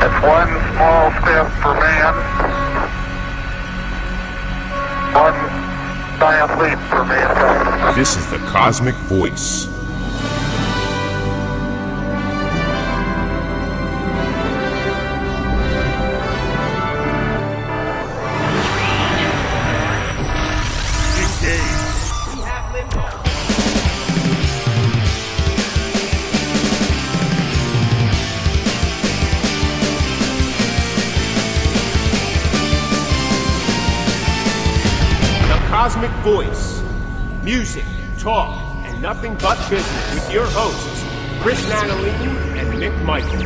It's one small step for man, one giant leap for mankind. This is the Cosmic Voice. Cosmic Voice. Music, talk, and nothing but business with your hosts, Chris Natalini and Mick Michaels.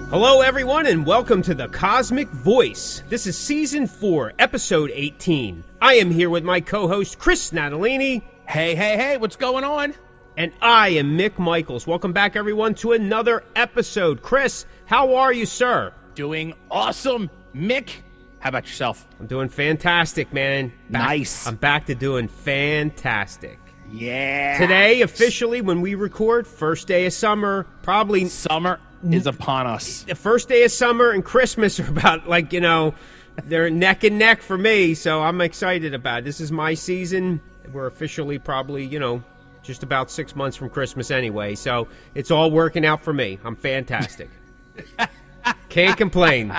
Hello, everyone, and welcome to the Cosmic Voice. This is Season 4, Episode 18. I am here with my co-host, Chris Natalini. Hey, what's going on? And I am Mick Michaels. Welcome back, everyone, to another episode. Chris, how are you, sir? Doing awesome. Mick, how about yourself? I'm doing fantastic, man. Nice. I'm back to doing fantastic. Yeah. Today, officially, when we record, first day of summer, probably... Summer is upon us. The first day of summer and Christmas are about, they're neck and neck for me, so I'm excited about it. This is my season. We're officially probably, just about 6 months from Christmas anyway, so it's all working out for me. I'm fantastic. Can't complain.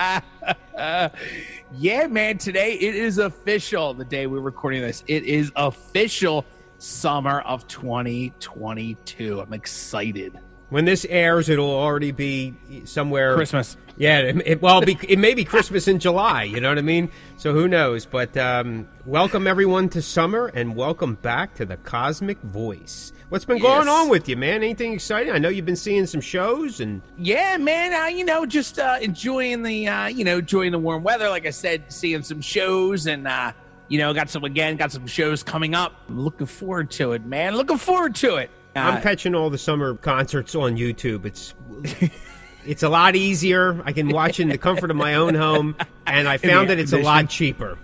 Yeah, man, today it is official, the day we're recording this. It is official summer of 2022. I'm excited. When this airs, it'll already be somewhere... Christmas. Yeah, it may be Christmas in July, you know what I mean? So who knows? But welcome, everyone, to summer, and welcome back to the Cosmic Voice. What's been going on with you, man? Anything exciting? I know you've been seeing some shows. And yeah, man, just enjoying the, enjoying the warm weather. Like I said, seeing some shows and, got some shows coming up. I'm looking forward to it, man. Looking forward to it. I'm catching all the summer concerts on YouTube. It's a lot easier. I can watch in the comfort of my own home, and I found that it's a lot cheaper.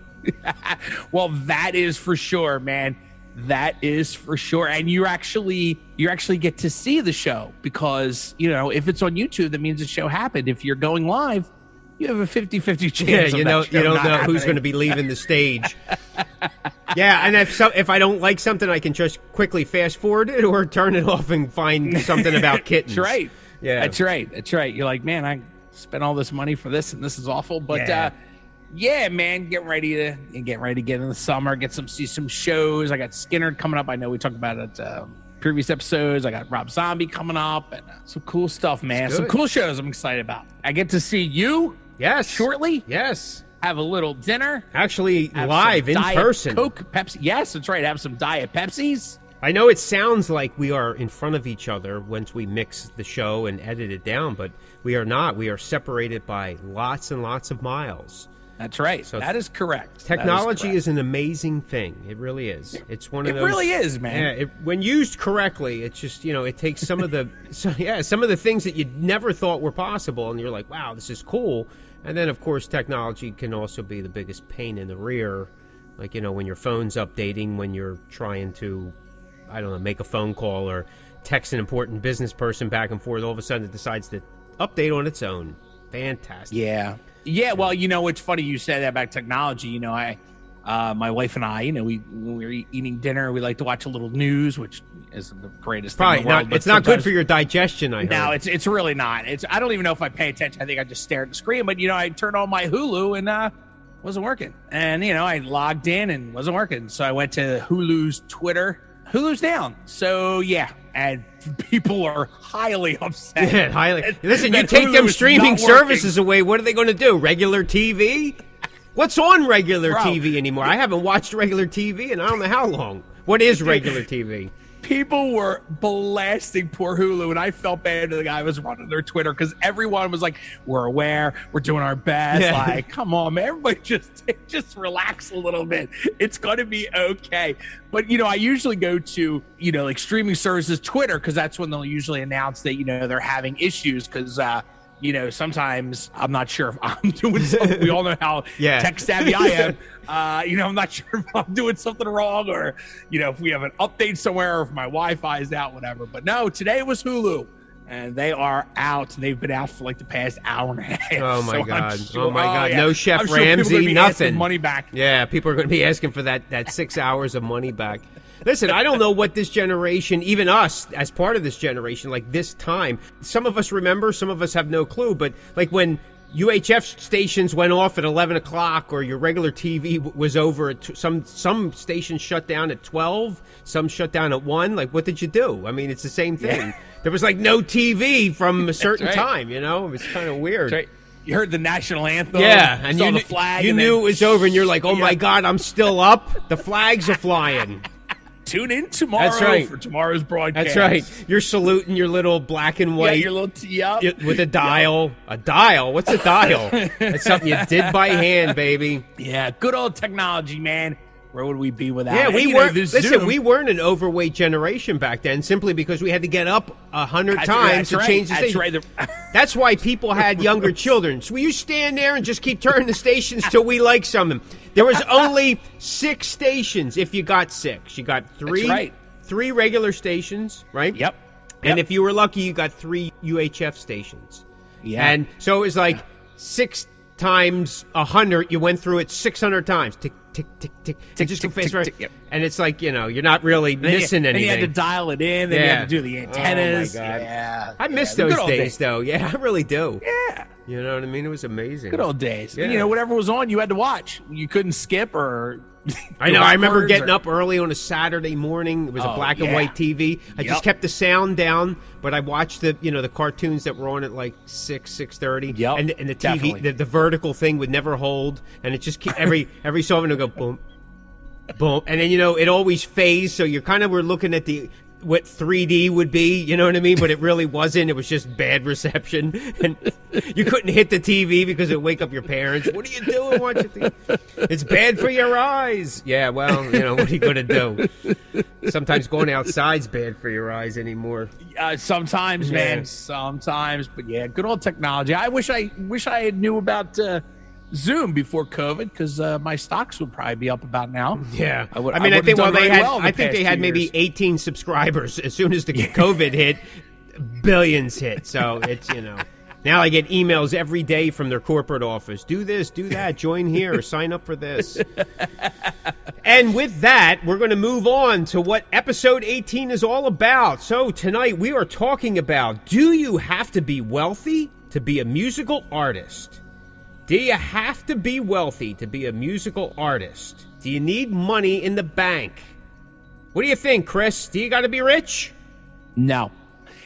Well, that is for sure, man. That is for sure. And you actually get to see the show because, if it's on YouTube, that means the show happened. If you're going live, you have a 50-50 chance. Yeah, you don't know who's going to be leaving the stage. Yeah, and if I don't like something, I can just quickly fast forward it or turn it off and find something about kittens. That's right. Yeah, that's right. You're like, man, I spent all this money for this, and this is awful. But yeah, man, get ready to get in the summer. See some shows. I got Skinner coming up. I know we talked about it previous episodes. I got Rob Zombie coming up, and some cool stuff, man. Some cool shows I'm excited about. I get to see you. Yes. Shortly. Yes. Have a little dinner. Actually, live in person. Coke, Pepsi. Yes, that's right. Have some Diet Pepsis. I know it sounds like we are in front of each other once we mix the show and edit it down, but we are not. We are separated by lots and lots of miles. That's right. So that is correct. Technology is an amazing thing. It really is. It's one of those. It really is, man. Yeah. When used correctly, it's just it takes some of the some of the things that you never thought were possible, and you're like, wow, this is cool. And then, of course, technology can also be the biggest pain in the rear, like when your phone's updating, when you're trying to, make a phone call or text an important business person back and forth. All of a sudden, it decides to update on its own. Fantastic. Yeah. Well, it's funny you said that about technology. My wife and I, when we're eating dinner, we like to watch a little news, which isn't the greatest thing in the world. It's not good for your digestion, I heard. No, it's really not. I don't even know if I pay attention. I think I just stare at the screen. But, I turned on my Hulu and wasn't working. And, I logged in and wasn't working. So I went to Hulu's Twitter. Hulu's down. So, yeah. And people are highly upset. Yeah, highly. Listen, you take them streaming services away, what are they going to do? Regular TV? What's on regular TV anymore? I haven't watched regular TV in I don't know how long. What is regular TV? People were blasting poor Hulu, and I felt bad to the guy who was running their Twitter because everyone was like, we're aware, we're doing our best. Yeah. Like, come on, man. Everybody just relax a little bit. It's going to be okay. But, I usually go to, streaming services Twitter because that's when they'll usually announce that, they're having issues because, sometimes I'm not sure if I'm doing something. We all know how tech savvy I am. I'm not sure if I'm doing something wrong, or, if we have an update somewhere, or if my Wi-Fi is out, whatever. But no, today was Hulu, and they are out. They've been out for like the past hour and a half. Oh my God. Sure, Yeah. No Chef I'm sure people are Ramsay, gonna be nothing. asking money back. Yeah, people are going to be asking for that 6 hours of money back. Listen, I don't know what this generation, even us as part of this generation, like this time, some of us remember, some of us have no clue, but like when UHF stations went off at 11 o'clock, or your regular TV was over at some stations shut down at 12, some shut down at 1. Like, what did you do? I mean, it's the same thing. Yeah. There was like no TV from a certain time, It was kind of weird. That's right. You heard the national anthem. Yeah, and saw you the flag. You knew it was over, and you're like, oh my God, I'm still up. The flags are flying. Tune in tomorrow for tomorrow's broadcast. That's right. You're saluting your little black and white. Yeah, your little with a dial. Yep. A dial? What's a dial? That's something you did by hand, baby. Yeah, good old technology, man. Where would we be without it? Yeah, we weren't. Listen, we weren't an overweight generation back then, simply because we had to get up 100 times to change the station. Right. That's why people had younger children. So you stand there and just keep turning the stations till we like something. There was only 6 stations. If you got 6, you got 3 regular stations, right? Yep. And if you were lucky, you got 3 UHF stations. Yeah. And so it was like 6 times 100. You went through it 600 times. Tick, tick, tick, tick. Tick, just tick, go fast, tick, tick, yep. And it's like, you're not really missing anything. Then you had to dial it in. Then you had to do the antennas. Oh, my God. Yeah. I miss those days, though. Yeah, I really do. Yeah. You know what I mean? It was amazing. Good old days. Yeah. Whatever was on, you had to watch. You couldn't skip or... I know. I remember getting up early on a Saturday morning. It was a black and white TV. I just kept the sound down, but I watched the cartoons that were on at like 6:30. Yep. And the TV, the vertical thing would never hold, and it just keep, every so often it would go boom, boom, and then it always phased. So you kind of were looking at what 3D would be, you know what I mean? But it really wasn't. It was just bad reception. And you couldn't hit the TV because it would wake up your parents. What are you doing watching TV? It's bad for your eyes. Yeah, well, what are you going to do? Sometimes going outside's bad for your eyes anymore. Sometimes, man. Sometimes. But yeah, good old technology. I wish I knew about Zoom before COVID, because my stocks would probably be up about now. Yeah, I think they had maybe 18 subscribers. As soon as the COVID hit, billions hit. So it's now I get emails every day from their corporate office. Do this, do that, join here, sign up for this. And with that, we're going to move on to what episode 18 is all about. So tonight we are talking about: do you have to be wealthy to be a musical artist? Do you have to be wealthy to be a musical artist? Do you need money in the bank? What do you think, Chris? Do you got to be rich? No,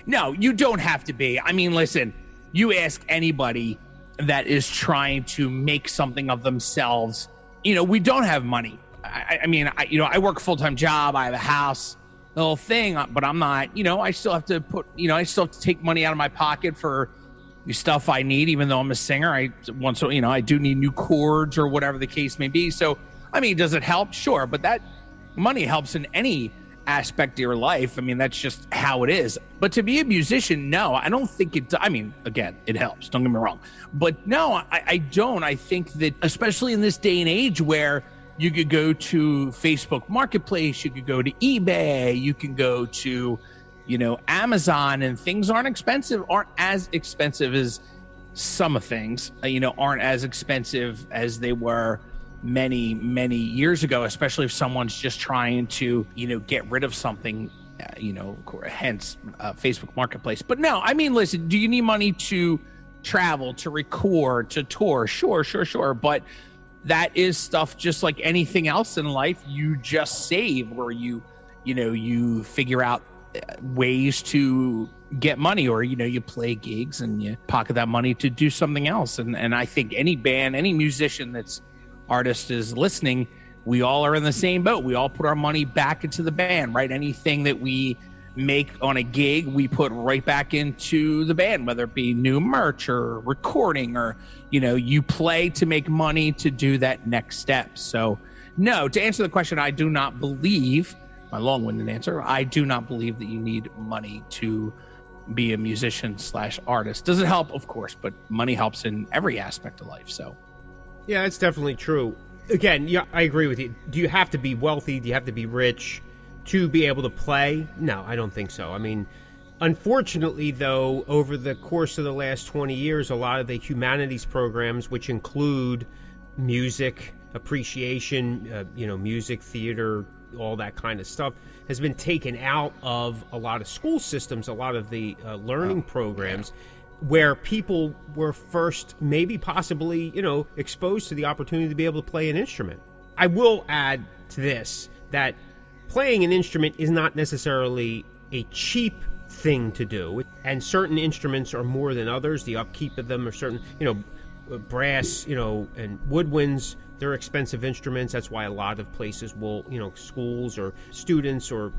you don't have to be. I mean, listen, you ask anybody that is trying to make something of themselves, we don't have money. I work a full-time job. I have a house, the whole thing, but I'm not, I still have to take money out of my pocket for stuff I need, even though I'm a singer. I do need new chords or whatever the case may be. So, does it help? Sure. But that money helps in any aspect of your life. That's just how it is. But to be a musician, no, I don't think it, again, it helps. Don't get me wrong. But no, I don't. I think that, especially in this day and age where you could go to Facebook Marketplace, you could go to eBay, you can go to Amazon, and things aren't as expensive as some of things, aren't as expensive as they were many, many years ago, especially if someone's just trying to, get rid of something, hence Facebook Marketplace. But no, listen, do you need money to travel, to record, to tour? Sure. But that is stuff just like anything else in life. You just save, or you figure out ways to get money, or you play gigs and you pocket that money to do something else. And I think any band, any musician that's artist is listening, we all are in the same boat. We all put our money back into the band, right? Anything that we make on a gig, we put right back into the band, whether it be new merch or recording, or you play to make money to do that next step. So no, to answer the question, I do not believe, my long-winded answer, I do not believe that you need money to be a musician / artist. Does it help? Of course, but money helps in every aspect of life. So, yeah, it's definitely true. Again, yeah, I agree with you. Do you have to be wealthy? Do you have to be rich to be able to play? No, I don't think so. I mean, unfortunately, though, over the course of the last 20 years, a lot of the humanities programs, which include music, appreciation, music, theater, all that kind of stuff, has been taken out of a lot of school systems, a lot of the learning programs, where people were first, maybe possibly, exposed to the opportunity to be able to play an instrument. I will add to this that playing an instrument is not necessarily a cheap thing to do, and certain instruments are more than others. The upkeep of them are certain, brass, and woodwinds, they're expensive instruments. That's why a lot of places will, schools or students or,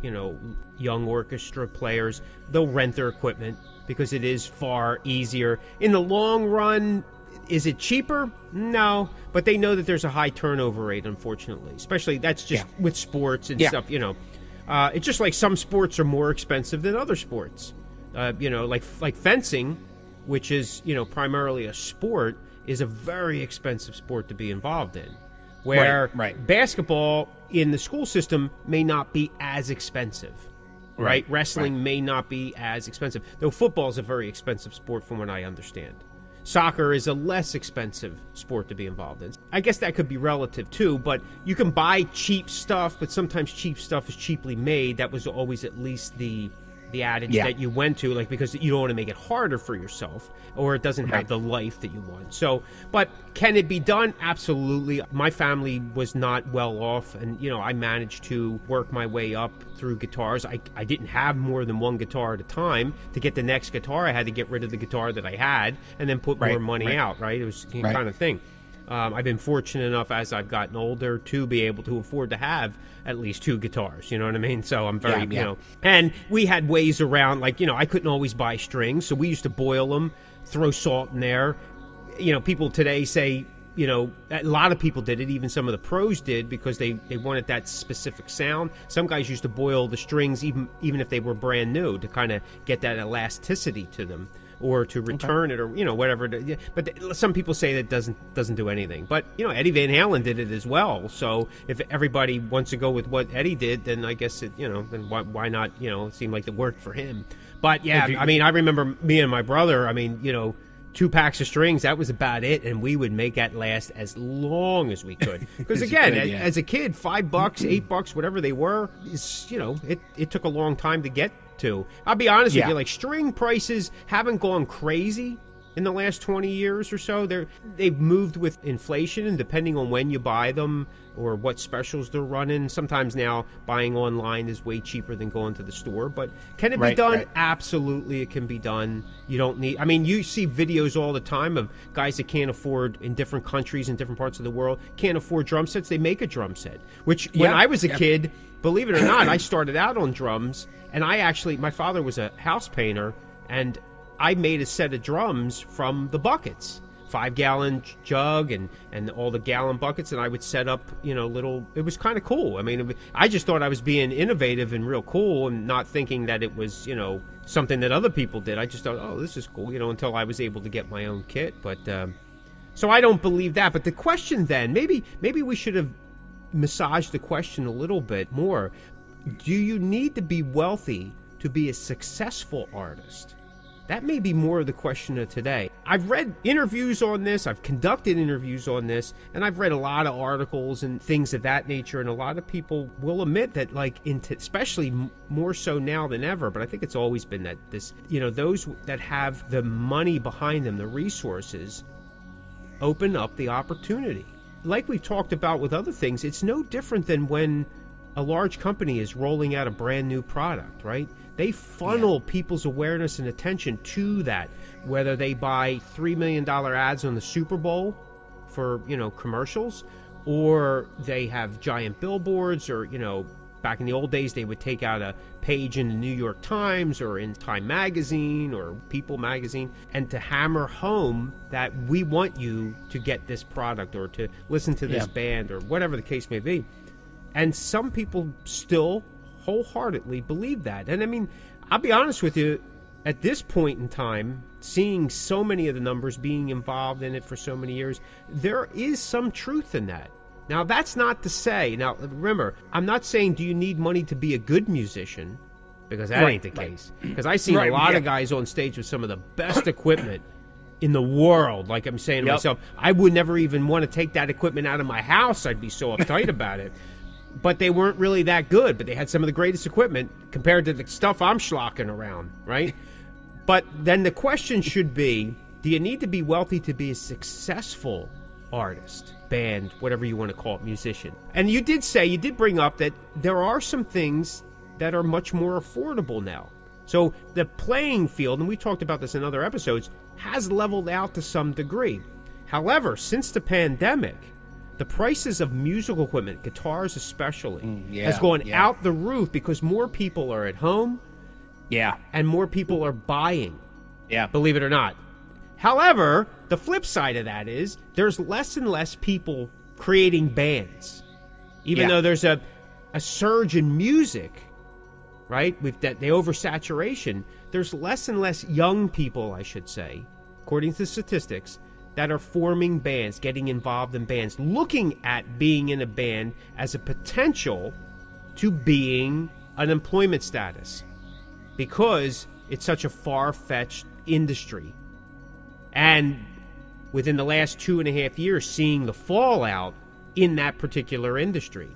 young orchestra players, they'll rent their equipment because it is far easier. In the long run, is it cheaper? No, but they know that there's a high turnover rate, unfortunately, especially that's just with sports and stuff, it's just like some sports are more expensive than other sports. Like fencing, which is, primarily a sport, is a very expensive sport to be involved in. Where basketball in the school system may not be as expensive. Right? Wrestling may not be as expensive. Though football is a very expensive sport from what I understand. Soccer is a less expensive sport to be involved in. I guess that could be relative too, but you can buy cheap stuff, but sometimes cheap stuff is cheaply made. That was always at least the adage that you went to, like, because you don't want to make it harder for yourself, or it doesn't have the life that you want. So, but can it be done? Absolutely. My family was not well off, and I managed to work my way up through guitars. I didn't have more than one guitar at a time. To get the next guitar, I had to get rid of the guitar that I had and then put more money out. It was the kind of thing. I've been fortunate enough as I've gotten older to be able to afford to have at least two guitars, you know what I mean? So I'm very, and we had ways around, like, I couldn't always buy strings, so we used to boil them, throw salt in there. People today say, a lot of people did it, even some of the pros did, because they wanted that specific sound. Some guys used to boil the strings even if they were brand new, to kind of get that elasticity to them, or to return it, or whatever. But some people say that doesn't do anything. But Eddie Van Halen did it as well. So if everybody wants to go with what Eddie did, then I guess it then why not? It seemed like it worked for him. But I remember me and my brother. 2 packs of strings, that was about it, and we would make that last as long as we could. Because again, as a kid, $5, $8, whatever they were, it took a long time to get to. I'll be honest with you, like, string prices haven't gone crazy in the last 20 years or so. They've moved with inflation, and depending on when you buy them or what specials they're running, sometimes now buying online is way cheaper than going to the store. But can it be done? Absolutely, it can be done. You don't need, you see videos all the time of guys that can't afford, in different countries, in different parts of the world, can't afford drum sets. They make a drum set, which when I was a kid, believe it or not, I started out on drums, and my father was a house painter, and I made a set of drums from the buckets, 5-gallon jug and all the gallon buckets, and I would set up, little, it was kind of cool. I just thought I was being innovative and real cool, and not thinking that it was, something that other people did. I just thought, oh, this is cool, until I was able to get my own kit. But, so I don't believe that. But the question then, maybe we should have massaged the question a little bit more. Do you need to be wealthy to be a successful artist? That may be more of the question of today. I've read interviews on this, I've conducted interviews on this, and I've read a lot of articles and things of that nature, and a lot of people will admit that, like, especially more so now than ever, but I think it's always been that this, those that have the money behind them, the resources, open up the opportunity. Like we've talked about with other things, it's no different than when a large company is rolling out a brand new product, right? They funnel people's awareness and attention to that, whether they buy $3 million ads on the Super Bowl for, commercials, or they have giant billboards, or, back in the old days, they would take out a page in the New York Times or in Time Magazine or People Magazine, and to hammer home that we want you to get this product or to listen to this band or whatever the case may be. And some people still wholeheartedly believe that. And I'll be honest with you, at this point in time, seeing so many of the numbers, being involved in it for so many years, there is some truth in that. Now, that's not to say, now remember, I'm not saying do you need money to be a good musician, because that ain't the case. Because I've seen a lot of guys on stage with some of the best equipment in the world. Like I'm saying to myself, I would never even want to take that equipment out of my house. I'd be so uptight about it. But they weren't really that good, but they had some of the greatest equipment compared to the stuff I'm schlocking around, right? But then the question should be, do you need to be wealthy to be a successful artist, band, whatever you want to call it, musician? And you did bring up that there are some things that are much more affordable now. So the playing field, and we talked about this in other episodes, has leveled out to some degree. However, since the pandemic, the prices of musical equipment, guitars especially, has gone out the roof because more people are at home. Yeah. And more people are buying. Yeah. Believe it or not. However, the flip side of that is there's less and less people creating bands. Even though there's a surge in music, right? With that, the oversaturation, there's less and less young people, I should say, according to statistics, that are forming bands, getting involved in bands, looking at being in a band as a potential to being an employment status, because it's such a far-fetched industry. And within the last 2.5 years, seeing the fallout in that particular industry,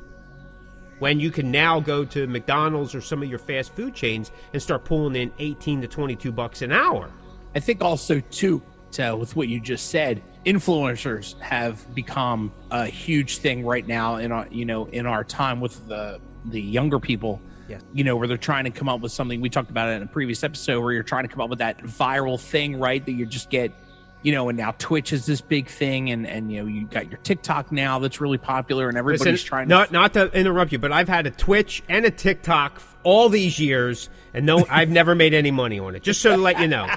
when you can now go to McDonald's or some of your fast food chains and start pulling in $18 to $22 an hour. I think also too, with what you just said, influencers have become a huge thing right now in our time with the younger people. Yes. Where they're trying to come up with something. We talked about it in a previous episode where you're trying to come up with that viral thing, right? That you just get, and now Twitch is this big thing, and you got your TikTok now that's really popular, and everybody's trying to... Not to interrupt you, but I've had a Twitch and a TikTok all these years, and no, I've never made any money on it. Just so to let you know.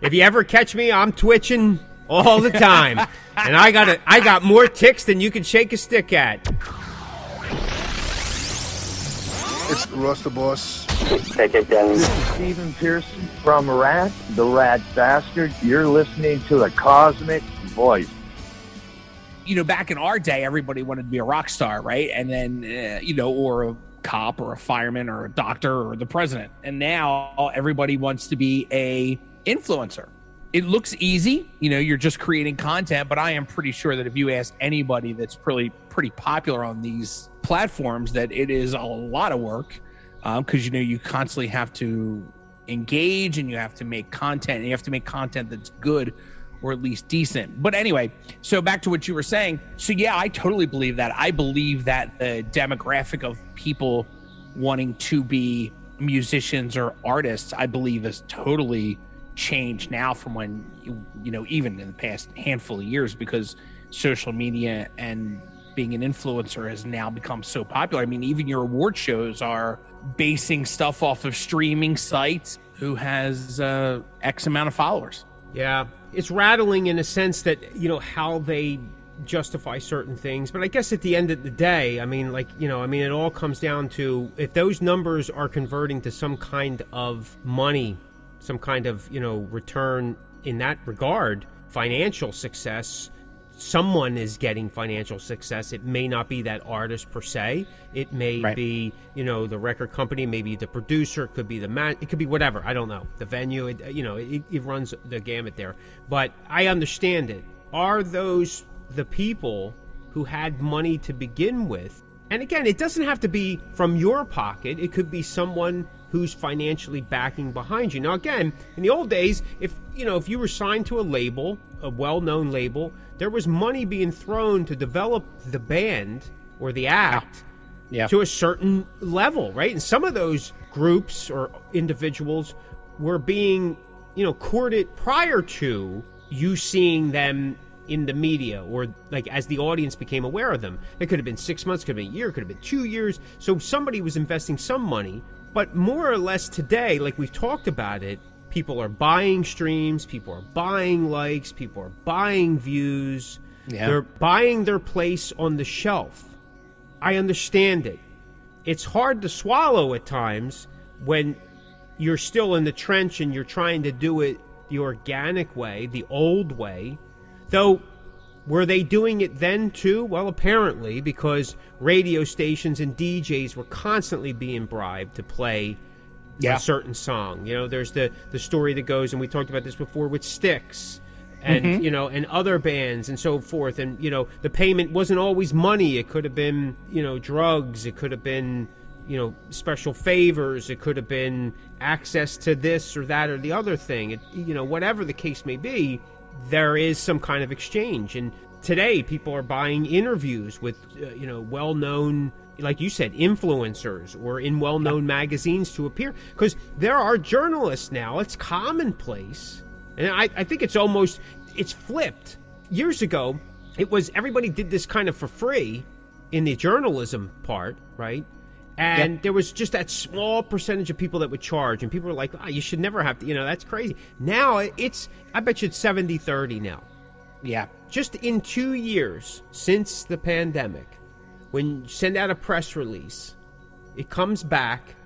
If you ever catch me, I'm twitching all the time. And I got more ticks than you can shake a stick at. It's Russ the Boss. Take it down. This is Stephen Pearson from Rat, the Rat Bastard. You're listening to the Cosmick Voice. Back in our day, everybody wanted to be a rock star, right? And then, or a cop or a fireman or a doctor or the president. And now everybody wants to be a influencer. It looks easy, you're just creating content, but I am pretty sure that if you ask anybody that's pretty popular on these platforms, that it is a lot of work, because you constantly have to engage, and you have to make content, and you have to make content that's good or at least decent. But anyway, so back to what you were saying. So yeah, I totally believe that. I believe that the demographic of people wanting to be musicians or artists, I believe, is totally changed now from when even in the past handful of years, because social media and being an influencer has now become so popular. I mean, even your award shows are basing stuff off of streaming sites who has X amount of followers. Yeah, it's rattling in a sense that how they justify certain things, but I guess at the end of the day, it all comes down to, if those numbers are converting to some kind of money, some kind of, return in that regard, financial success, someone is getting financial success. It may not be that artist per se. It may be, the record company, maybe the producer, it could be the man, it could be whatever. I don't know. The venue, it runs the gamut there. But I understand it. Are those the people who had money to begin with? And again, it doesn't have to be from your pocket. It could be someone who's financially backing behind you. Now, again, in the old days, if you were signed to a label, a well-known label, there was money being thrown to develop the band or the act to a certain level, right? And some of those groups or individuals were being, courted prior to you seeing them in the media, or like as the audience became aware of them. It could have been 6 months, could have been a year, could have been 2 years. So somebody was investing some money. But more or less today, like we've talked about it, people are buying streams, people are buying likes, people are buying views. Yeah. They're buying their place on the shelf. I understand it. It's hard to swallow at times when you're still in the trench and you're trying to do it the organic way, the old way. Though, were they doing it then too? Well, apparently, because radio stations and DJs were constantly being bribed to play a certain song. You know, there's the story that goes, and we talked about this before with Styx and, you know, and other bands and so forth. And, you know, the payment wasn't always money. It could have been, you know, drugs. It could have been, you know, special favors. It could have been access to this or that or the other thing. It, you know, whatever the case may be, there is some kind of exchange. And today people are buying interviews with, you know, well-known, like you said, influencers or in well-known magazines to appear. Because there are journalists now. It's commonplace. And I think it's flipped. Years ago, it was everybody did this kind of for free in the journalism part, right? And there was just that small percentage of people that would charge. And people were like, oh, you should never have to, you know, that's crazy. Now I bet you it's 70-30 now. Yeah. Just in 2 years since the pandemic, when you send out a press release, it comes back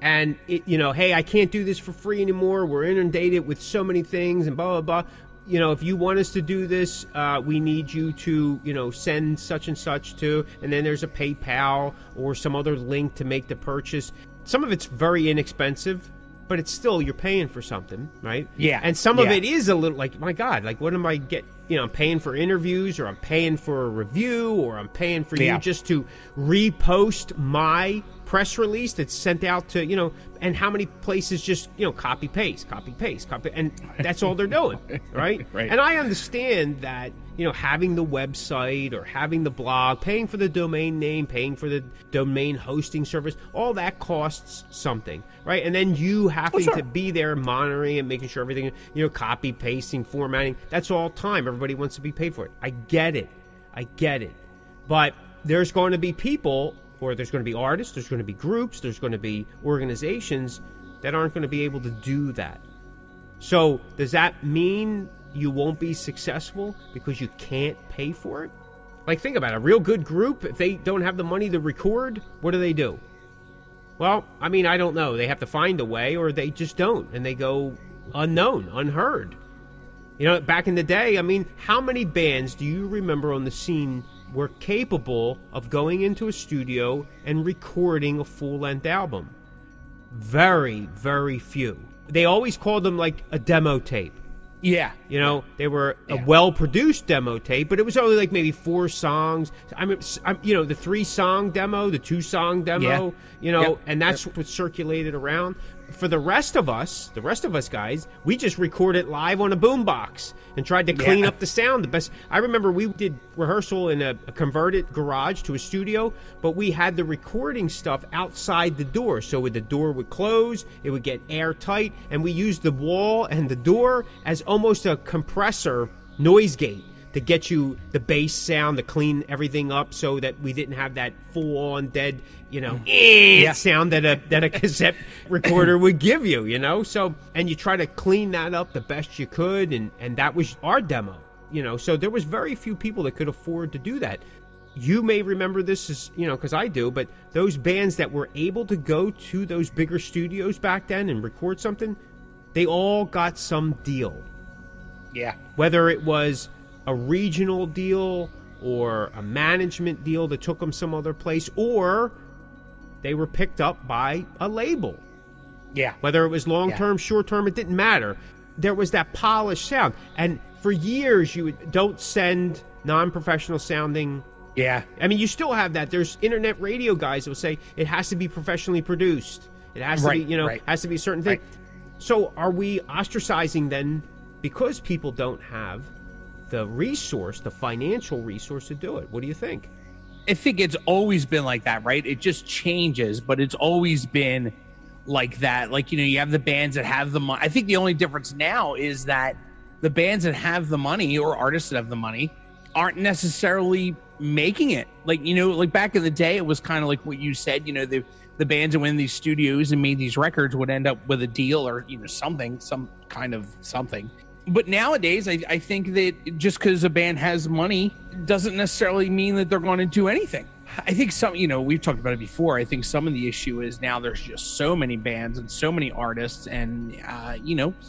and it, you know, hey, I can't do this for free anymore. We're inundated with so many things and blah, blah, blah. You know, if you want us to do this, we need you to, you know, send such and such to, and then there's a PayPal or some other link to make the purchase. Some of it's very inexpensive, but it's still, you're paying for something, right? Yeah. And some of it is a little like, my God, like what am I you know, I'm paying for interviews, or I'm paying for a review, or I'm paying for you just to repost my press release that's sent out to, you know, and how many places just, you know, copy paste, and that's all they're doing, right? Right. And I understand that, you know, having the website or having the blog, paying for the domain name, paying for the domain hosting service, all that costs something, right? And then you having to be there monitoring and making sure everything, you know, copy, pasting, formatting, that's all time. Everybody wants to be paid for it. I get it. But there's going to be people, or there's going to be artists, there's going to be groups, there's going to be organizations that aren't going to be able to do that. So does that mean you won't be successful because you can't pay for it? Like, think about it. A real good group, if they don't have the money to record, what do? Well, I mean, I don't know. They have to find a way, or they just don't, and they go unknown, unheard. You know, back in the day, I mean, how many bands do you remember on the scene were capable of going into a studio and recording a full-length album? Very, very few. They always called them like a demo tape. Yeah. You know, they were a well-produced demo tape, but it was only like maybe 4 songs. I mean, you know, the 3-song demo, the 2-song demo, you know, and that's what circulated around. For the rest of us guys, we just recorded live on a boombox and tried to clean up the sound the best. I remember we did rehearsal in a converted garage to a studio, but we had the recording stuff outside the door. So when the door would close, it would get airtight, and we used the wall and the door as almost a compressor noise gate to get you the bass sound, to clean everything up so that we didn't have that full-on dead, you know, sound that a cassette recorder would give you, you know? So, and you try to clean that up the best you could, and that was our demo, you know? So there was very few people that could afford to do that. You may remember this as, you know, because I do, but those bands that were able to go to those bigger studios back then and record something, they all got some deal. Yeah. Whether it was a regional deal or a management deal that took them some other place, or they were picked up by a label. Yeah. Whether it was long-term, short-term, it didn't matter. There was that polished sound. And for years, don't send non-professional sounding. Yeah. I mean, you still have that. There's internet radio guys that will say it has to be professionally produced. It has to be, you know, has to be a certain thing. So are we ostracizing then because people don't have the resource, the financial resource to do it? What do you think? I think it's always been like that, right? It just changes, but it's always been like that. Like, you know, you have the bands that have the money. I think the only difference now is that the bands that have the money, or artists that have the money, aren't necessarily making it. Like, you know, like back in the day, it was kind of like what you said, you know, the bands that went in these studios and made these records would end up with a deal, or, you know, something, some kind of something. But nowadays, I think that just because a band has money doesn't necessarily mean that they're going to do anything. I think we've talked about it before. I think some of the issue is now there's just so many bands and so many artists, and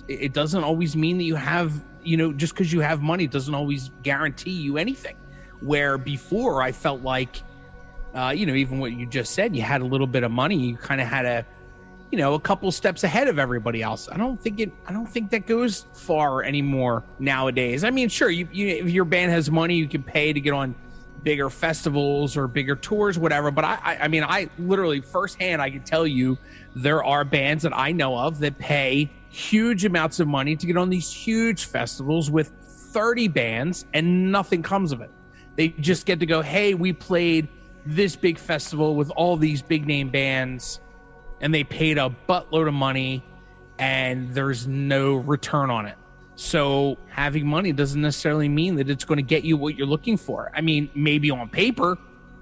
it doesn't always mean that you have, just because you have money doesn't always guarantee you anything. Where before I felt like, even what you just said, you had a little bit of money, you kind of had a couple steps ahead of everybody else. I don't think that goes far anymore nowadays. I mean, sure, if your band has money, you can pay to get on bigger festivals or bigger tours, whatever. But I literally firsthand, I can tell you there are bands that I know of that pay huge amounts of money to get on these huge festivals with 30 bands and nothing comes of it. They just get to go, hey, we played this big festival with all these big name bands, and they paid a buttload of money and there's no return on it. So having money doesn't necessarily mean that it's going to get you what you're looking for. I mean, maybe on paper,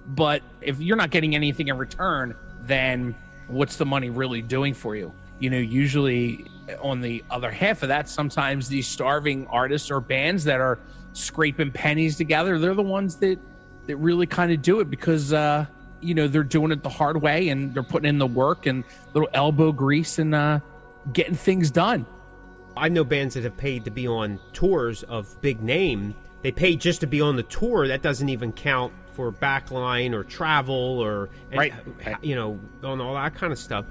but if you're not getting anything in return, then what's the money really doing for you? Usually on the other half of that, sometimes these starving artists or bands that are scraping pennies together, they're the ones that really kind of do it because, they're doing it the hard way and they're putting in the work and little elbow grease and getting things done. I know bands that have paid to be on tours of big name. They pay just to be on the tour. That doesn't even count for backline or travel or, right. On all that kind of stuff.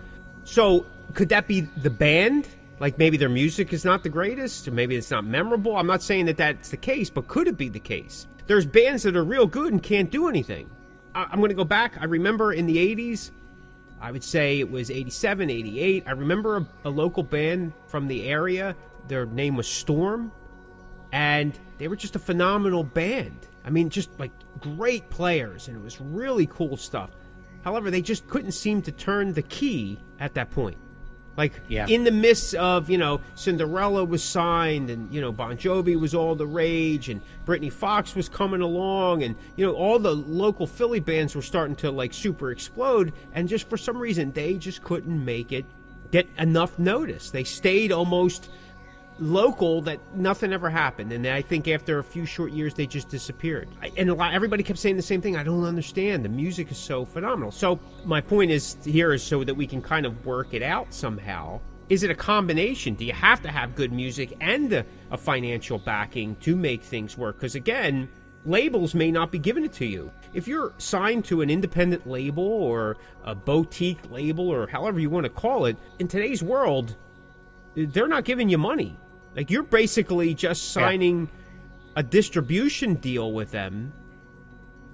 So could that be the band? Like maybe their music is not the greatest or maybe it's not memorable. I'm not saying that that's the case, but could it be the case? There's bands that are real good and can't do anything. I'm going to go back. I remember in the 80s, I would say it was 87, 88. I remember a local band from the area. Their name was Storm, and they were just a phenomenal band. I mean, just like great players, and it was really cool stuff. However, they just couldn't seem to turn the key at that point. Like, in the midst of, Cinderella was signed and, Bon Jovi was all the rage and Britney Fox was coming along and, all the local Philly bands were starting to, like, super explode. And just for some reason, they just couldn't make it get enough notice. They stayed almost local that nothing ever happened. And I think after a few short years, they just disappeared. Everybody kept saying the same thing. I don't understand. The music is so phenomenal. So my point is so that we can kind of work it out somehow. Is it a combination? Do you have to have good music and a financial backing to make things work? Because again, labels may not be giving it to you. If you're signed to an independent label or a boutique label or however you want to call it, in today's world, they're not giving you money. Like, you're basically just signing a distribution deal with them,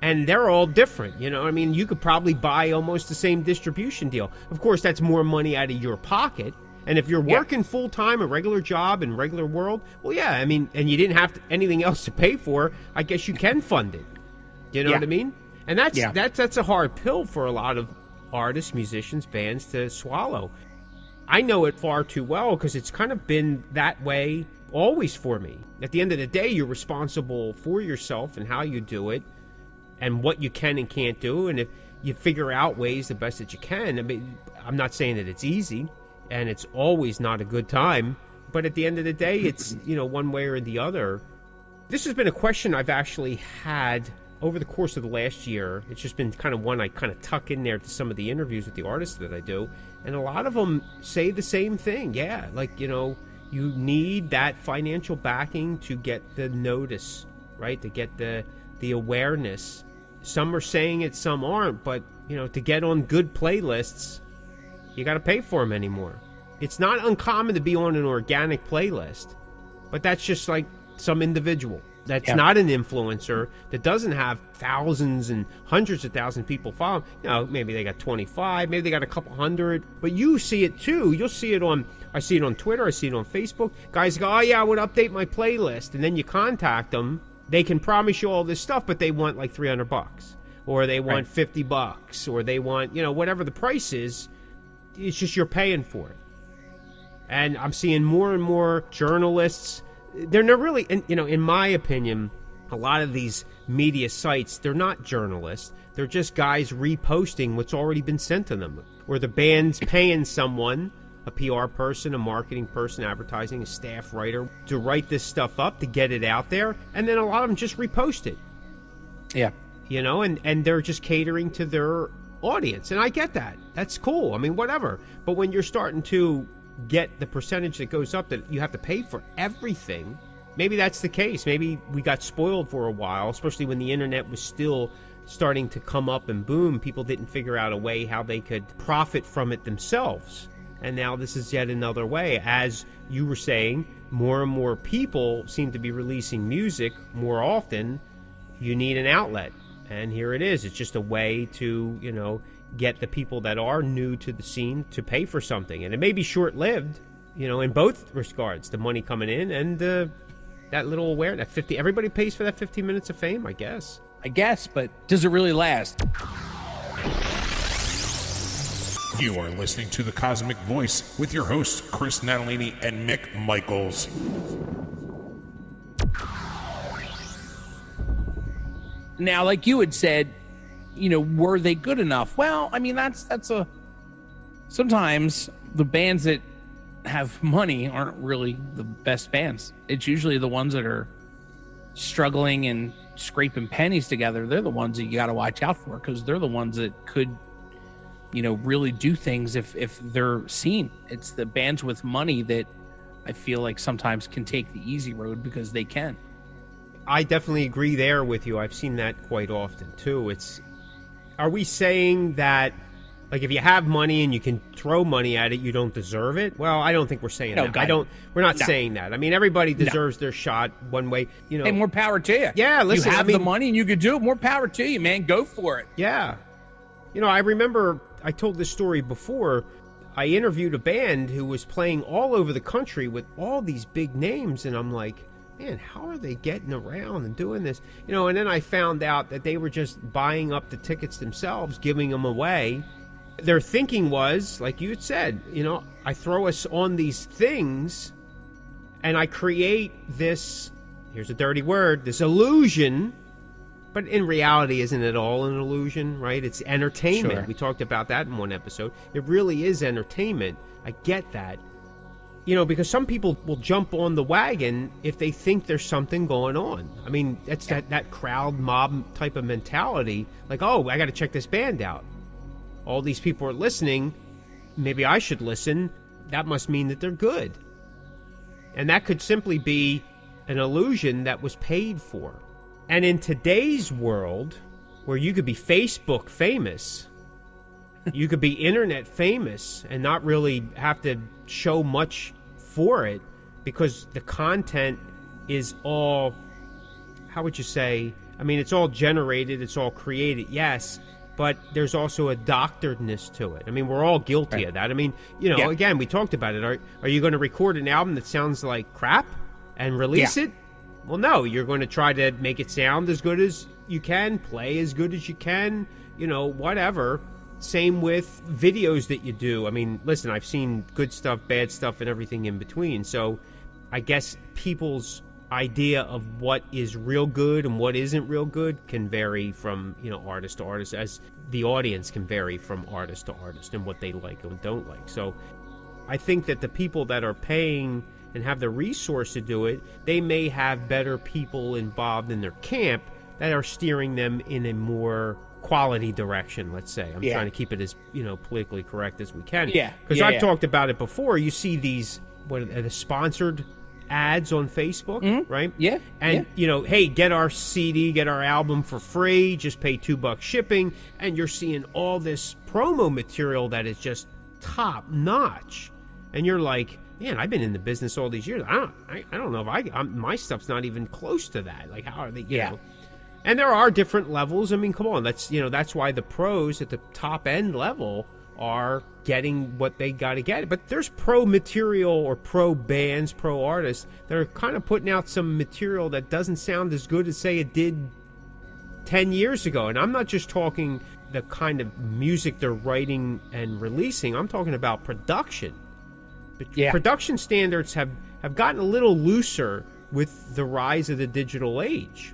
and they're all different, I mean, you could probably buy almost the same distribution deal. Of course, that's more money out of your pocket, and if you're working full-time, a regular job in regular world, well, I mean, and you didn't have anything else to pay for, I guess you can fund it. You know what I mean? And that's a hard pill for a lot of artists, musicians, bands to swallow. I know it far too well because it's kind of been that way always for me. At the end of the day, you're responsible for yourself and how you do it and what you can and can't do. And if you figure out ways the best that you can, I mean, I'm not saying that it's easy and it's always not a good time, but at the end of the day, it's, one way or the other. This has been a question I've actually had over the course of the last year. It's just been kind of one I kind of tuck in there to some of the interviews with the artists that I do. And a lot of them say the same thing. Yeah, like, you need that financial backing to get the notice, right? To get the awareness. Some are saying it, some aren't. But, to get on good playlists, you got to pay for them anymore. It's not uncommon to be on an organic playlist. But that's just like some individual. That's not an influencer that doesn't have thousands and hundreds of thousands of people following. Maybe they got 25, maybe they got a couple hundred. But you see it too. You'll see it I see it on Twitter, I see it on Facebook. Guys go, I would update my playlist. And then you contact them. They can promise you all this stuff, but they want like $300. Or they want $50. Or they want, whatever the price is. It's just you're paying for it. And I'm seeing more and more journalists. They're not really, in my opinion, a lot of these media sites, they're not journalists. They're just guys reposting what's already been sent to them. Or the band's paying someone, a PR person, a marketing person, advertising, a staff writer, to write this stuff up, to get it out there. And then a lot of them just repost it. Yeah. you know, and they're just catering to their audience. And I get that. That's cool. I mean, whatever. But when you're starting to get the percentage that goes up that you have to pay for everything, maybe that's the case. Maybe we got spoiled for a while, especially when the internet was still starting to come up and boom. People didn't figure out a way how they could profit from it themselves. And now this is yet another way. As you were saying, more and more people seem to be releasing music more often. You need an outlet. And here it is. It's just a way to, you know, get the people that are new to the scene to pay for something. And it may be short-lived, you know, in both regards. The money coming in and that little awareness. 50. Everybody pays for that 15 minutes of fame, I guess. I guess, but does it really last? You are listening to The Cosmic Voice with your hosts, Chris Natalini and Mick Michaels. Now, like you had said, you know, were they good enough? Well, I mean, that's sometimes the bands that have money aren't really the best bands. It's usually the ones that are struggling and scraping pennies together. They're the ones that you got to watch out for, because they're the ones that could, you know, really do things if they're seen. It's the bands with money that I feel like sometimes can take the easy road because they can. I definitely agree there with you. I've seen that quite often too. Are we saying that, like, if you have money and you can throw money at it, you don't deserve it? Well, I don't think we're saying that. We're not saying that. I mean, everybody deserves their shot one way, you know. And more power to you. Yeah, listen, you have the money and you could do it. More power to you, man. Go for it. Yeah. You know, I remember I told this story before. I interviewed a band who was playing all over the country with all these big names, and I'm like, man, how are they getting around and doing this? You know, and then I found out that they were just buying up the tickets themselves, giving them away. Their thinking was, like you had said, you know, I throw us on these things and I create this, here's a dirty word, this illusion. But in reality, isn't it all an illusion, right? It's entertainment. Sure. We talked about that in one episode. It really is entertainment. I get that. You know, because some people will jump on the wagon if they think there's something going on. I mean, that's that crowd mob type of mentality. Like, oh, I got to check this band out. All these people are listening. Maybe I should listen. That must mean that they're good. And that could simply be an illusion that was paid for. And in today's world, where you could be Facebook famous, you could be internet famous and not really have to show much for it, because the content is all, how would you say, I mean, it's all generated, it's all created, yes, but there's also a doctoredness to it. I mean, we're all guilty of that. I mean, you know, again, we talked about it. Are you going to record an album that sounds like crap and release it? Well, no, you're going to try to make it sound as good as you can, play as good as you can, you know, whatever. Same with videos that you do. I mean, listen, I've seen good stuff, bad stuff, and everything in between. So I guess people's idea of what is real good and what isn't real good can vary from, you know, artist to artist, as the audience can vary from artist to artist and what they like and don't like. So I think that the people that are paying and have the resource to do it, they may have better people involved in their camp that are steering them in a more quality direction, let's say. I'm trying to keep it as, you know, politically correct as we can. Yeah. Because I've talked about it before. You see these, the sponsored ads on Facebook, right? Yeah. And, you know, hey, get our CD, get our album for free, just pay $2 shipping. And you're seeing all this promo material that is just top notch. And you're like, man, I've been in the business all these years. I don't know if my stuff's not even close to that. Like, how are they, you know? And there are different levels. I mean, come on, that's why the pros at the top end level are getting what they got to get. But there's pro material or pro bands, pro artists that are kind of putting out some material that doesn't sound as good as, say, it did 10 years ago. And I'm not just talking the kind of music they're writing and releasing. I'm talking about production. Production standards have gotten a little looser with the rise of the digital age.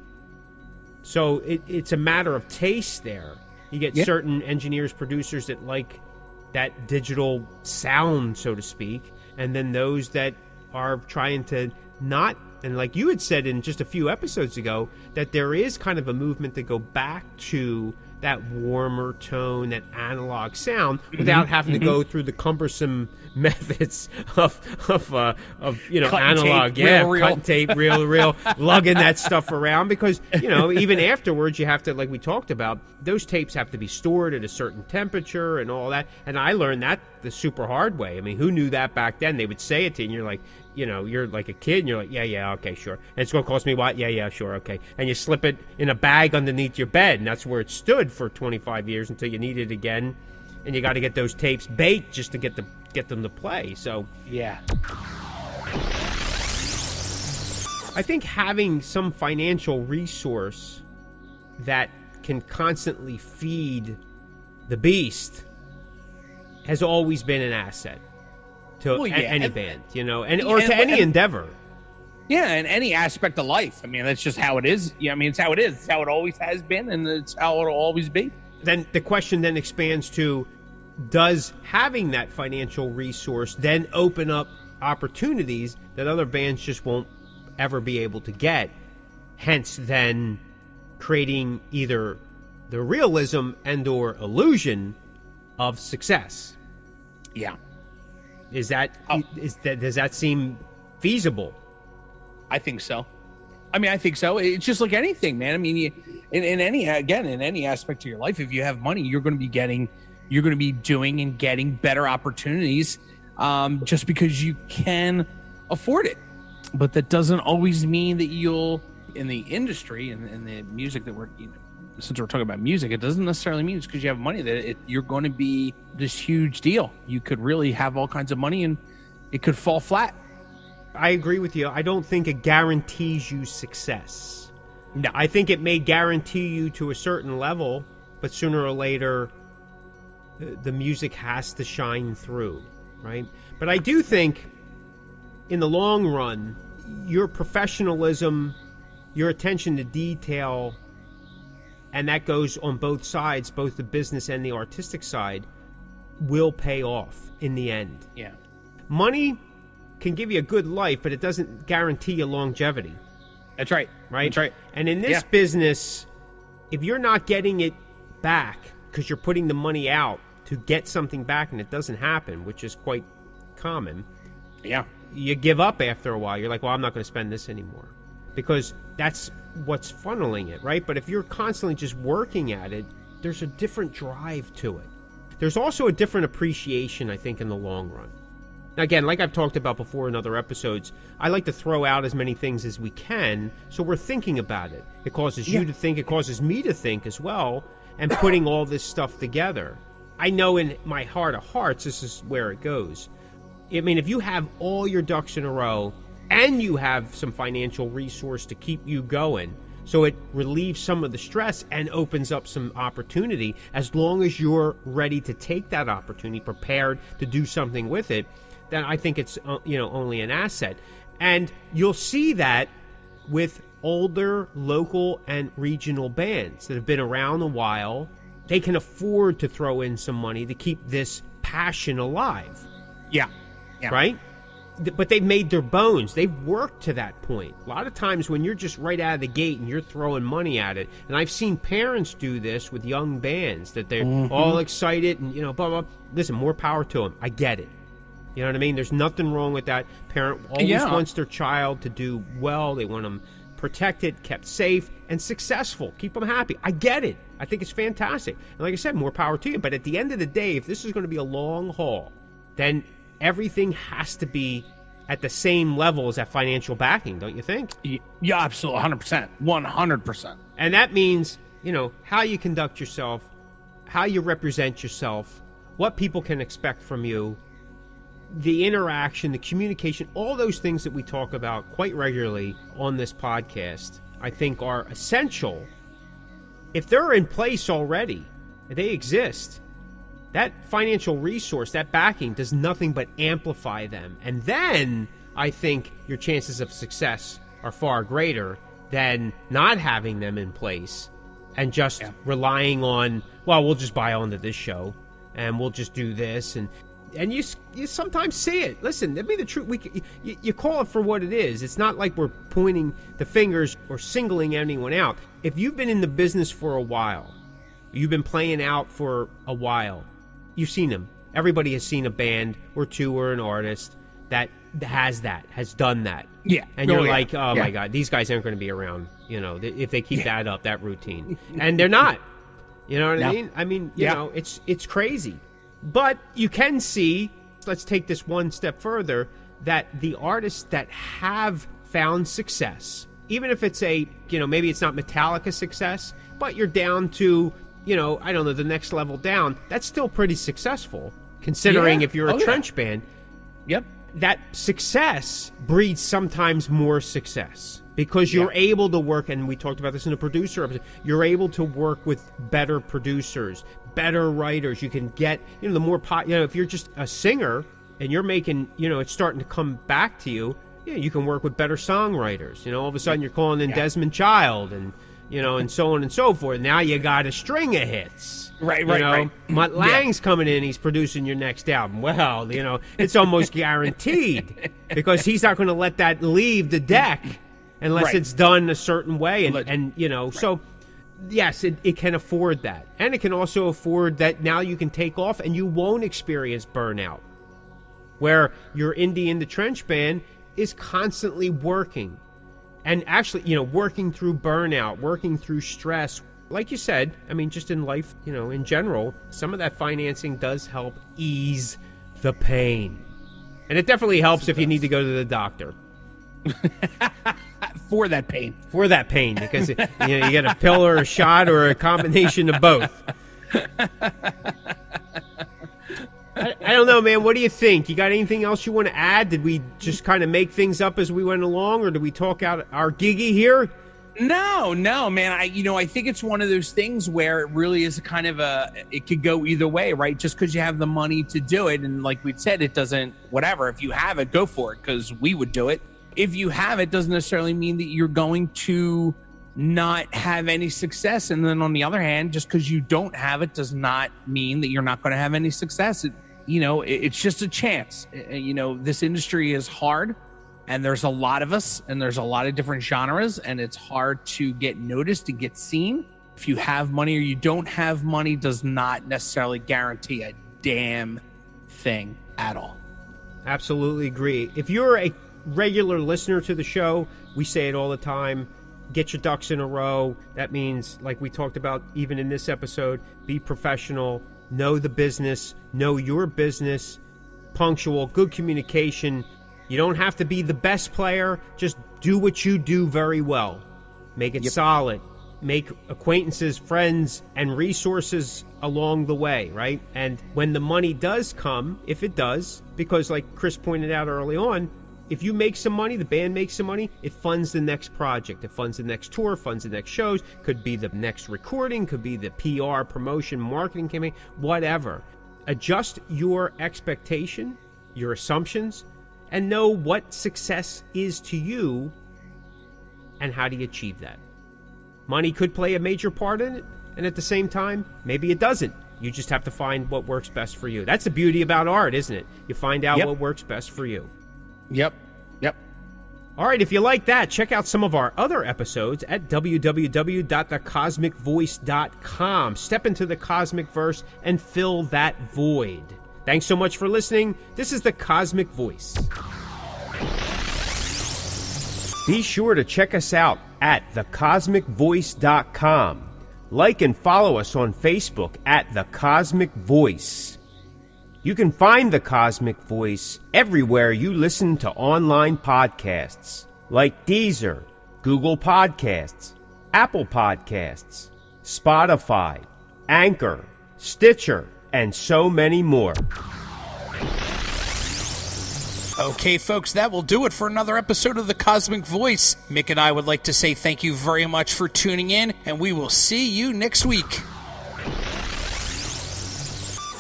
So it's a matter of taste there. You get certain engineers, producers that like that digital sound, so to speak, and then those that are trying to not And like you had said in just a few episodes ago, that there is kind of a movement to go back to that warmer tone, that analog sound, without having to go through the cumbersome methods of Cutting analog, tape, reel. cutting tape, reel, lugging that stuff around, because even afterwards you have to, like we talked about, those tapes have to be stored at a certain temperature and all that. And I learned that the super hard way. I mean, who knew that back then? They would say it to you, and you're like, you're like a kid, and you're like, yeah, okay, sure. And it's going to cost me what? Yeah, sure, okay. And you slip it in a bag underneath your bed, and that's where it stood for 25 years until you need it again. And you got to get those tapes baked just to get them to play. So Yeah. I think having some financial resource that can constantly feed the beast has always been an asset to any band, or to any endeavor. Yeah, in any aspect of life. I mean, that's just how it is. Yeah, I mean, it's how it is. It's how it always has been, and it's how it'll always be. Then the question then expands to, does having that financial resource then open up opportunities that other bands just won't ever be able to get? Hence, then creating either the realism and or illusion of success. Yeah. Does that seem feasible? I think so. I think so. It's just like anything, man. I mean, in any aspect of your life, if you have money, you're going to be doing and getting better opportunities, just because you can afford it. But that doesn't always mean that you'll, in the industry and in the music that since we're talking about music, it doesn't necessarily mean it's because you have money that you're going to be this huge deal. You could really have all kinds of money and it could fall flat. I agree with you. I don't think it guarantees you success. No. I think it may guarantee you to a certain level, but sooner or later, the music has to shine through, right? But I do think, in the long run, your professionalism, your attention to detail, and that goes on both sides, both the business and the artistic side, will pay off in the end. Yeah. Money can give you a good life, but it doesn't guarantee you longevity. That's right. Right? That's right. And in this business, if you're not getting it back because you're putting the money out to get something back and it doesn't happen, which is quite common, you give up after a while. You're like, well, I'm not going to spend this anymore, because that's what's funneling it, right? But if you're constantly just working at it, there's a different drive to it. There's also a different appreciation, I think, in the long run. Now, again, like I've talked about before in other episodes, I like to throw out as many things as we can, so we're thinking about it. It causes you to think, it causes me to think as well, and putting all this stuff together. I know in my heart of hearts, this is where it goes. I mean, if you have all your ducks in a row, and you have some financial resource to keep you going, so it relieves some of the stress and opens up some opportunity, as long as you're ready to take that opportunity, prepared to do something with it, then I think it's only an asset. And you'll see that with older local and regional bands that have been around a while. They can afford to throw in some money to keep this passion alive. Yeah. Right? But they've made their bones. They've worked to that point. A lot of times when you're just right out of the gate and you're throwing money at it, and I've seen parents do this with young bands, that they're all excited and, blah, blah. Listen, more power to them. I get it. You know what I mean? There's nothing wrong with that. Parent always wants their child to do well. They want them protected, kept safe, and successful. Keep them happy. I get it. I think it's fantastic. And like I said, more power to you. But at the end of the day, if this is going to be a long haul, then everything has to be at the same level as that financial backing, don't you think? Yeah, absolutely. 100%. 100%. And that means, how you conduct yourself, how you represent yourself, what people can expect from you, the interaction, the communication, all those things that we talk about quite regularly on this podcast, I think are essential. If they're in place already, if they exist, that financial resource, that backing, does nothing but amplify them. And then I think your chances of success are far greater than not having them in place and just relying on, well, we'll just buy onto this show and we'll just do this. And And you sometimes see it. Listen, that'd be the truth. You call it for what it is. It's not like we're pointing the fingers or singling anyone out. If you've been in the business for a while, you've been playing out for a while, you've seen them. Everybody has seen a band or two or an artist that has done that. Yeah. And you're like, oh my God, these guys aren't going to be around, if they keep that up, that routine. And they're not. You know what I mean? I mean, you know, it's crazy. But you can see, let's take this one step further, that the artists that have found success, even if it's maybe it's not Metallica success, but you're down to, I don't know, the next level down, that's still pretty successful, considering if you're a trench band. Yep. That success breeds sometimes more success because you're able to work, and we talked about this in the producer episode, you're able to work with better producers, better writers. You can get, the more if you're just a singer and you're making, it's starting to come back to you, you can work with better songwriters. All of a sudden you're calling in Desmond Child and, and so on and so forth. Now you got a string of hits. Right. Mutt Lange's coming in. He's producing your next album. Well, it's almost guaranteed because he's not going to let that leave the deck unless it's done a certain way. So yes, it can afford that. And it can also afford that now you can take off and you won't experience burnout. Where your indie in the trench band is constantly working. And actually, working through burnout, working through stress. Like you said, I mean, just in life, in general, some of that financing does help ease the pain. And it definitely helps if you need to go to the doctor. For that pain. For that pain, because you get a pill or a shot or a combination of both. I don't know, man. What do you think? You got anything else you want to add? Did we just kind of make things up as we went along, or did we talk out our giggy here? No, man. I think it's one of those things where it really is kind of it could go either way, right? Just because you have the money to do it. And like we said, it doesn't, whatever. If you have it, go for it, because we would do it. If you have it, doesn't necessarily mean that you're going to not have any success. And then on the other hand, just because you don't have it does not mean that you're not going to have any success. It's just a chance. This industry is hard. And there's a lot of us, and there's a lot of different genres, and it's hard to get noticed and get seen. If you have money or you don't have money does not necessarily guarantee a damn thing at all. Absolutely agree. If you're a regular listener to the show, we say it all the time, get your ducks in a row. That means, like we talked about even in this episode, be professional, know the business, know your business, punctual, good communication. You don't have to be the best player. Just do what you do very well. Make it solid. Make acquaintances, friends, and resources along the way, right? And when the money does come, if it does, because like Chris pointed out early on, if you make some money, the band makes some money, it funds the next project. It funds the next tour, funds the next shows. Could be the next recording, could be the PR, promotion, marketing campaign, whatever. Adjust your expectation, your assumptions, and know what success is to you and how do you achieve that. Money could play a major part in it, and at the same time, maybe it doesn't. You just have to find what works best for you. That's the beauty about art, isn't it? You find out what works best for you. Yep. All right, if you like that, check out some of our other episodes at www.thecosmicvoice.com. Step into the Cosmic Verse and fill that void. Thanks so much for listening. This is the Cosmic Voice. Be sure to check us out at thecosmicvoice.com. Like and follow us on Facebook at The Cosmic Voice. You can find The Cosmic Voice everywhere you listen to online podcasts, like Deezer, Google Podcasts, Apple Podcasts, Spotify, Anchor, Stitcher, and so many more. Okay, folks, that will do it for another episode of The Cosmic Voice. Mick and I would like to say thank you very much for tuning in, and we will see you next week.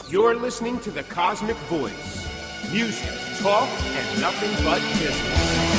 You're listening to The Cosmic Voice. Music, talk, and nothing but business.